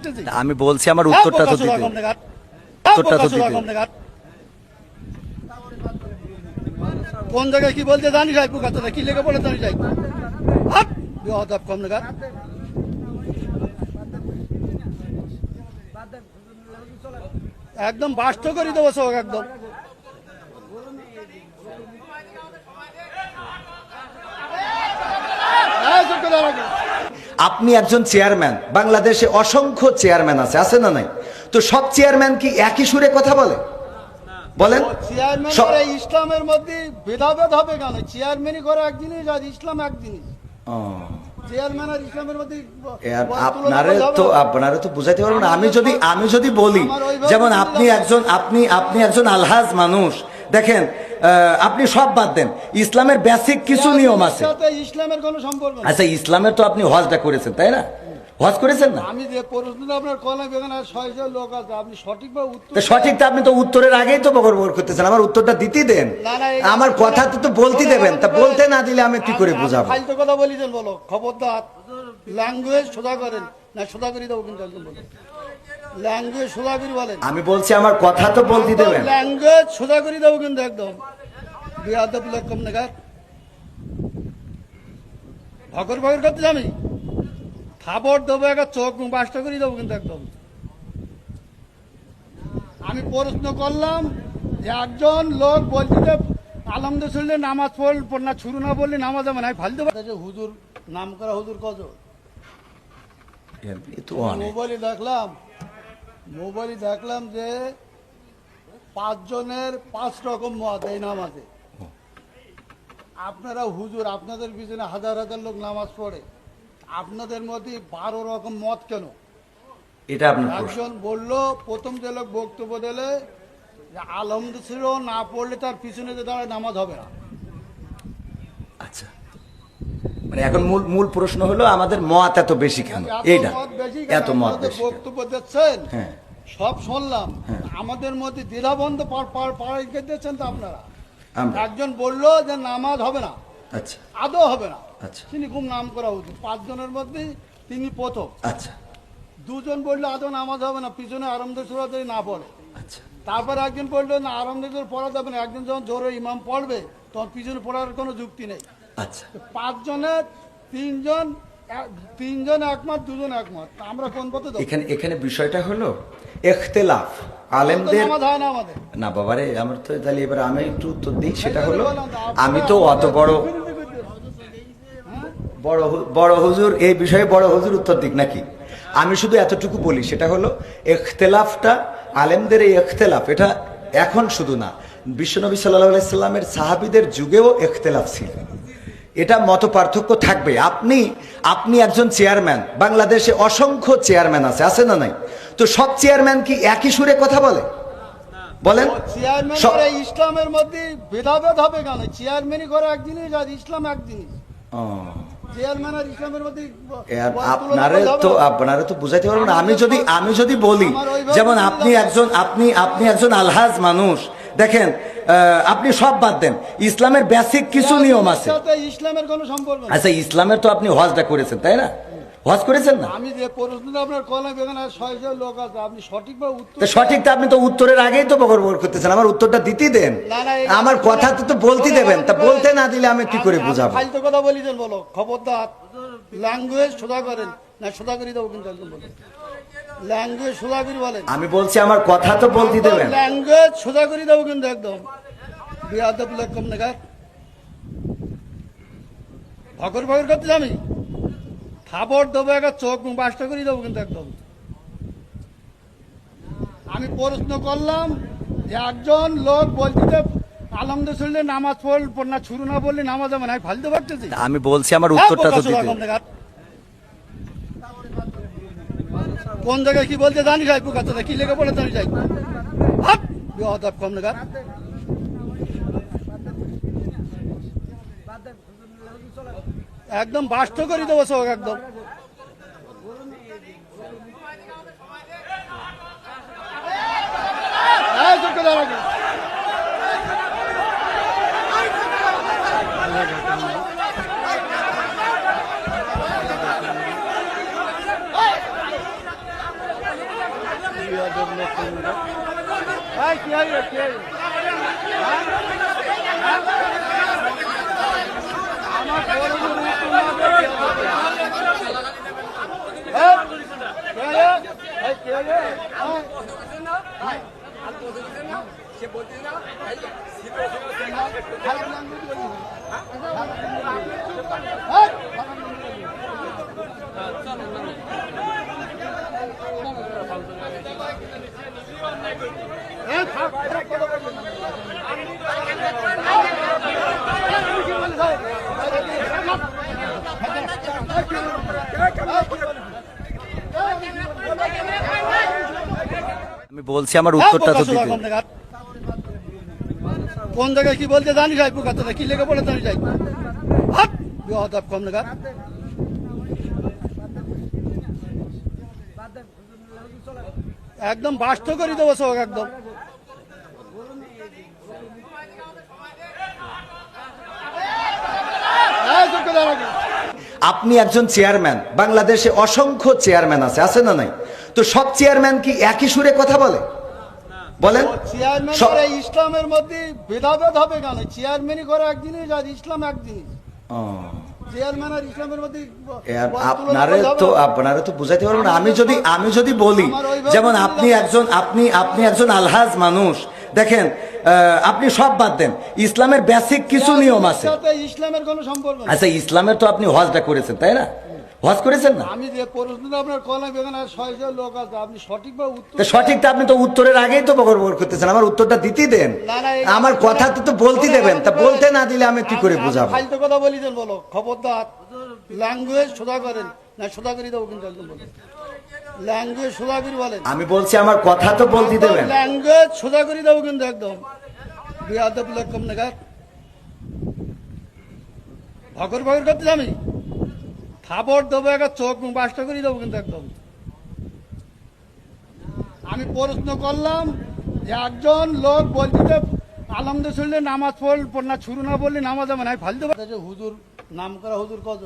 ভাবতেছি? আমি বলছি আমার উত্তরটা তো দিতে, উত্তরটা তো দিতে। কোন জায়গায় কি বলতে জানি যাই পুকাতে কি লেগে বলে জানি যাই হাত বিহদাব কম নাগাদ একদম বাস্ত করে দেবো সব একদম। আপনি একজন চেয়ারম্যান, বাংলাদেশে অসংখ্য চেয়ারম্যান আছে, আছে না নাই? তো সব চেয়ারম্যান কি একই সুরে কথা বলে? বলেন। চেয়ারম্যান ইসলামের মধ্যে ভেদাভেদ হবে কেন? চেয়ারম্যানই করে এক জিনিস আর ইসলাম এক জিনিস। চেয়ারম্যান আর ইসলামের মধ্যে আপনারা তো বুঝাইতে পারবেন না। আমি যদি বলি, যেমন আপনি একজন আলহাজ মানুষ, দেখেন আপনি সব বাদ দেন, ইসলামের বেসিক কিছু নিয়ম আছে। ইসলামের কোনো সম্পর্ক নেই। আচ্ছা, ইসলামের তো আপনি হজটা করেছেন, তাই না? হজ করেছেন না? আমি যে প্রশ্নটা আপনার কলাম এখানে 600 লোক আছে, আপনি সঠিকভাবে উত্তর সঠিকটা আপনি তো উত্তরের আগেই তো বকর করতেছেন। আমার উত্তরটা দিতে দেন, আমার কথা তো বলতে দেবেন। তা বলতে না দিলে আমি কি করে বুঝাবো? ফালতু কথা বলিছেন, বলো খবরদার। ল্যাঙ্গুয়েজ সোজা করেন না, সোজা করে দেবো কিন্তু একদম বলেন। ল্যাঙ্গুয়েজ সোজা করে বলেন। আমি বলছি আমার কথা তো বলতে দেবেন। ল্যাঙ্গুয়েজ সোজা করে দেবো কিন্তু একদম। বিয়াদব লোক কম নাগাদ ভগর ভগর করতে আমি খাবার দেবো, একটা চোখ বাসটা করে দেবো কিন্তু একদম। আমি প্রশ্ন করলাম যে একজন লোক বলছে আলহামদুলিল্লাহ নামাজ পড় না, শুরু না বললে নামাজ হবে না, ফালতু হুজুর নাম করা হুজুর কত মোবাইলে দেখলাম যে 5 জনের 5 রকম মত এই নামাজে। আপনারা হুজুর, আপনাদের পিছনে হাজার হাজার লোক নামাজ পড়ে, আপনাদের মধ্যে 12 রকম মত কেন? এটা আপনার একজন বললো, প্রথম যে লোক বক্তব্য দিলে যে আলহামদুলিল্লাহ না পড়লে তার পিছনে যে দাঁড়ায় নামাজ হবে না। আচ্ছা, মানে এখন মূল প্রশ্ন হলো আমাদের মত এত বেশি কেন? এইটা এত মত বেশি বক্তব্য দিচ্ছেন, হ্যাঁ সব শুনলাম, আমাদের মধ্যে দ্বিধাবন্ধ পাড়াই দিচ্ছেন তো আপনারা। একজন বললো যে নামাজ হবে না, আচ্ছা আদৌ হবে না, আচ্ছা, তিনি খুব নাম করা উচিত, 5 জনের মধ্যে তিনি প্রথম। আচ্ছা, 2 জন বললো আদৌ নামাজ হবে না, পিছনে আরামদের সুরাত না পড়ে। আচ্ছা, তারপর একজন বললো না আরামদের পড়া যাবে না, একজন যখন জোরে ইমাম পড়বে তখন পিছনে পড়ার কোনো যুক্তি নেই। আচ্ছা, 5 জনের 3 জন একমত, 2 জন একমত, আমরা কোন পথে দেব? এখানে বিষয়টা হলো ইখতিলাফ আলেমদের না বাবারে। আমার তো তাহলে এবার আমি একটু উত্তর দিই। সেটা হলো, আমি তো অত বড় হুজুর এই বিষয়ে বড় হুজুর উত্তর দিক নাকি? আমি শুধু এতটুকু বলি, সেটা হলো ইখতিলাফটা, আলেমদের এই ইখতিলাফ, এটা এখন শুধু না, বিশ্বনবী সাল্লাল্লাহু আলাইহি সাল্লামের সাহাবীদের যুগেও ইখতিলাফ ছিল। এটা মত পার্থক্য থাকবে। আপনি একজন চেয়ারম্যান, বাংলাদেশে অসংখ্য চেয়ারম্যান আছে, আছে না নাই? তো সব চেয়ারম্যান কি একই সুরে কথা বলে? বলেন। চেয়ারম্যান ইসলামের মধ্যে ভেদাভেদ হবে কেন? চেয়ারম্যানই করে এক জিনিস আর ইসলাম এক জিনিস। চেয়ারম্যান আর ইসলামের মধ্যে আপনারা তো বুঝাইতে পারবেন না। আমি যদি বলি, যেমন আপনি একজন আলহাজ মানুষ, দেখেন আপনি সব বাদ দেন, ইসলামের বেসিক কিছু নিয়ম আছে। ইসলামের কোনো সম্পর্ক নেই। আচ্ছা, ইসলামের তো আপনি হজটা করেছেন, তাই না? হজ করেছেন না? আমি যে প্রশ্নটা আপনার কলাম এখানে 600 লোক আছে, আপনি সঠিকভাবে উত্তর সঠিকটা আপনি তো উত্তরের আগেই তো বকর করতেছেন। আমার উত্তরটা দিতে দেন, আমার কথা তো বলতে দেবেন। তা বলতে না দিলে আমি কি করে বুঝাবো? ফালতু কথা বলিছেন, বলো খবরদার। ল্যাঙ্গুয়েজ সোজা করেন না, সোজা করে দেবো কিন্তু একদম বলেন। ল্যাঙ্গুয়েজ সোজা করে বলেন। আমি বলছি আমার কথা তো বলতে দেবেন। ল্যাঙ্গুয়েজ সোজা করে দেবো কিন্তু একদম। বিয়াদব লোক কম নাগাদ ভগর ভগর করতে আমি খাবার দেবো, একটা চোখ বাসটা করে দেবো কিন্তু একদম। আমি প্রশ্ন করলাম যে একজন লোক বলছে আলহামদুলিল্লাহ নামাজ পড় না, শুরু না বললে নামাজ হবে না, ফালতু ভাবতেছি? আমি বলছি আমার উত্তরটা তো দিতে। কোন জায়গায় কি বলতে জানি যাই পুকাতে কি লেগে বলে জানি যাই হাত বিহদাব কম নাগাদ একদম বাস্ত করে দেবো সব একদম। বিয়াদব লোক তোমরা। এই, কি হইলো, কি হইলো? হ্যাঁ? হ্যাঁ? আমার বড় বড় উত্তর না দিয়ে বিয়াদব। এই, কি হইলো? এই, কি হইলো? হ্যাঁ? খারাপ language বলছি। এই, এই, থাক, থাক, কথা বলবেন না। আমি বলছি আমার উত্তরটা তো দিতে। কোন জায়গায় কি বলতে জানি যাই পোকাতে কি লেগে বলে জানি যাই হাত বিহতাব কম লাগা একদম বাস্ত করে দেবো সব একদম আপনি একজন চেয়ারম্যান, বাংলাদেশে অসংখ্য চেয়ারম্যান আছে না নাই? তো সব চেয়ারম্যান কি একই সুরে কথা বলে? বলেন। চেয়ারম্যান করে ইসলামের মধ্যে ভেদাভেদ হবে কেন? চেয়ারম্যানই করে এক জিনিস আর ইসলাম এক জিনিস। চেয়ারম্যান আর ইসলামের মধ্যে আপনারা তো বুঝাইতে পারবেন না। আমি যদি বলি, যেমন আপনি একজন আলহাজ মানুষ, দেখেন আপনি সব বাদ দেন, ইসলামের বেসিক কিছু নিয়ম আছে। ইসলামের কোনো সম্পর্ক নেই। আচ্ছা, ইসলামের তো আপনি হজটা করেছেন, তাই না? হজ করেছেন না? আমি যে প্রশ্ন আপনার কলাম এখানে 600 লোক আছে, আপনি সঠিকভাবে উত্তর সঠিকটা আপনি তো উত্তরের আগেই তো বকর করতেছেন। আমার উত্তরটা দিতেই দেন, আমার কথা তো বলতে দেবেন। তা বলতে না দিলে আমি কি করে বুঝাবো? ফালতু কথা বলি দেন, বলো খবরদার। ল্যাঙ্গুয়েজ সোজা করেন না, সোজা করে দেবো কিন্তু একদম বলেন। ল্যাঙ্গুয়েজ সোজা করে বলেন। আমি বলছি আমার কথা তো বলতে দেবেন। ল্যাঙ্গুয়েজ সোজা করে দেবো কিন্তু একদম বিয়াদব লোক কম নাগাদ ভকর ভকর করতে আমি খাবার দেবো, একটা চোখ মুখ বাসটা করে দেবো কিন্তু একদম। আমি প্রশ্ন করলাম যে একজন লোক বলছে আলমদে শুনলে নামাজ পড় না, শুরু না বললে নামাজ হবে না, ফালতু হুজুর নাম করা হুজুর কত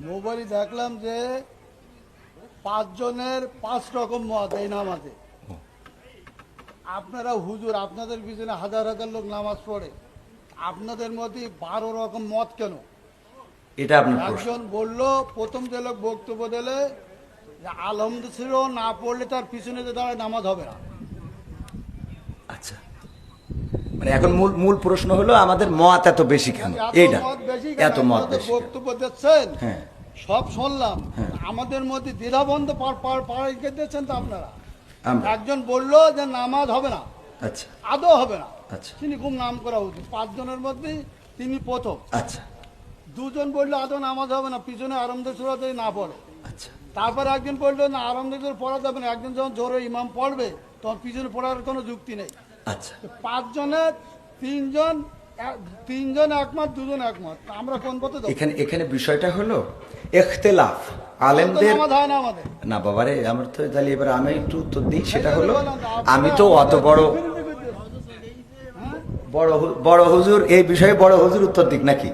মোবাইলে দেখলাম যে 5 জনের 5 রকম মত এই নামাজে। আপনারা হুজুর, আপনাদের পিছনে হাজার হাজার লোক নামাজ পড়ে, আপনাদের মধ্যে 12 রকম মত কেন? এটা আপনার একজন বললো, প্রথম যে লোক বক্তব্য দিলে আলহামদুলিল্লাহ ছিল না পড়লে তার পিছনে যে দাঁড়ায় নামাজ হবে না। আচ্ছা, মানে এখন মূল প্রশ্ন হলো আমাদের মত এত বেশি কেন? এইটা এত মত বেশি বক্তব্য দিচ্ছেন, হ্যাঁ সব শুনলাম, আমাদের মধ্যে দ্বিধাবন্ধ পাড়াইকে দিচ্ছেন তো আপনারা। একজন বললো যে নামাজ হবে না, আচ্ছা আদৌ হবে না, আচ্ছা, তিনি খুব নাম করা উচিত। 5 জনের মধ্যে তিনি প্রথম। আচ্ছা, 2 জন বললো আদৌ নামাজ হবে না, পিছনে আরামদায়ক সূরা যদি না পড়ে। আচ্ছা, তারপর একজন পড়লো না আরামদায়ক পড়া যাবে না, একজন যখন জোরে ইমাম পড়বে তখন পিছনে পড়ার কোনো যুক্তি নেই। আচ্ছা, 5 জনের তিনজন একমত, 2 জন একমত, আমরা কোন পথে যাবো? এখানে বিষয়টা হলো ইখতিলাফ আলেমদের নামাজ হয় না আমাদের। না বাবারে, আমার তো তাহলে এবার আমি একটু উত্তর দিই। সেটা হলো, আমি তো অত বড় হুজুর এই বিষয়ে বড় হুজুর উত্তর দিক নাকি?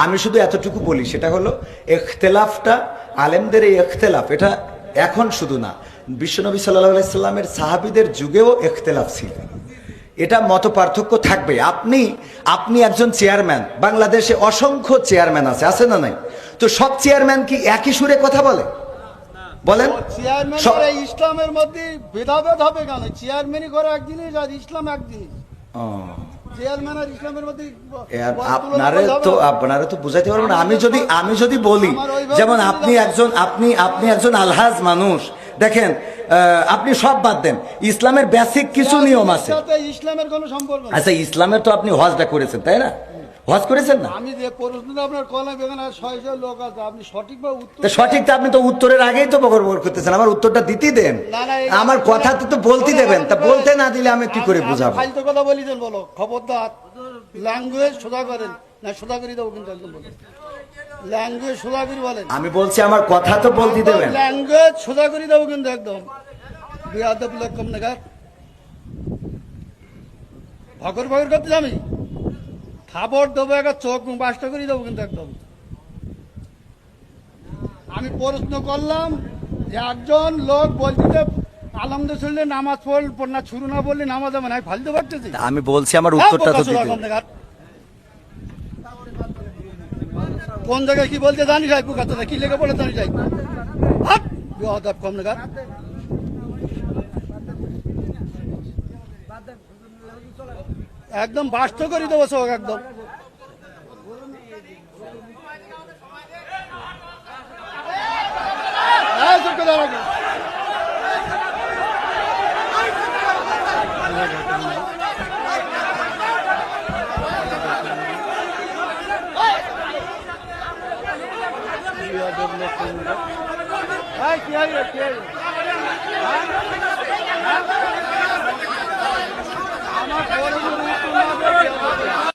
আমি শুধু এতটুকু বলি, সেটা হলো ইখতিলাফটা আলেমদের এই ইখতিলাফ, এটা এখন শুধু না, বিশ্বনবী সাল্লাল্লাহু আলাইহি সাল্লামের সাহাবীদের যুগেও ইখতিলাফ ছিল। এটা মত পার্থক্য থাকবে। আপনি একজন চেয়ারম্যান, বাংলাদেশে অসংখ্য চেয়ারম্যান আছে না নাই? তো সব চেয়ারম্যান কি একই সুরে কথা বলে? বলেন। চেয়ারম্যান করে ইসলামের মধ্যে ভেদাভেদ হবে কেন? চেয়ারম্যানই করে এক জিনিস আর ইসলাম এক জিনিস। চেয়ারম্যান আর ইসলামের মধ্যে আপনারা তো বুঝাইতে পারবেন না। আমি যদি বলি, যেমন আপনি একজন আলহাজ মানুষ, দেখেন আপনি সব বাদ দেন, ইসলামের বেসিক কিছু নিয়ম আছে। ইসলামের কোনো সম্পর্ক নেই। আচ্ছা, ইসলামের তো আপনি হজটা করেছেন, তাই না? হজ করেছেন না? আমি যে প্রশ্ন আপনার কলাম এখানে 600 লোক আছে, আপনি সঠিকভাবে উত্তর সঠিকটা আপনি তো উত্তরের আগেই তো বকর করতেছেন। আমার উত্তরটা দিতেই দেন, আমার কথা তো বলতে দেবেন। তা বলতে না দিলে আমি কি করে বুঝাবো? ফালতু কথা বলি দেন, বলো খবরদার। ল্যাঙ্গুয়েজ সোজা করেন না, সোজা করে দেবো কিন্তু একদম বলেন। ল্যাঙ্গুয়েজ সোজা করে বলেন। আমি বলছি আমার কথা তো বলতে দেবেন। ল্যাঙ্গুয়েজ সোজা করে দেবো কিন্তু একদম বিয়াদব লোক কম নাগাদ ভকর ভকর করতে আমি খাবার দেবো, একটা চোখ মুখ বাসটা করে দেবো কিন্তু একদম। আমি আমি প্রশ্ন করলাম যে একজন লোক বলছে যে আলহামদুলিল্লাহ শুনলে নামাজ পড়না শুরু না বললে নামাজ হবে না, আমি ফালতে পারতেছি। আমি বলছি আমার উত্তরটা তো দিতে। কোন জায়গায় কি বলতে জানি যাই পুকাতে কি লেগে পড়ে জানি যাই হাট বিহাদ কম লাগা একদম বাস্ত করে দেবো সব একদম। হ্যাঁ, চুপ করে দাঁড়াও। Ay, ¿qué hay? আমার বড়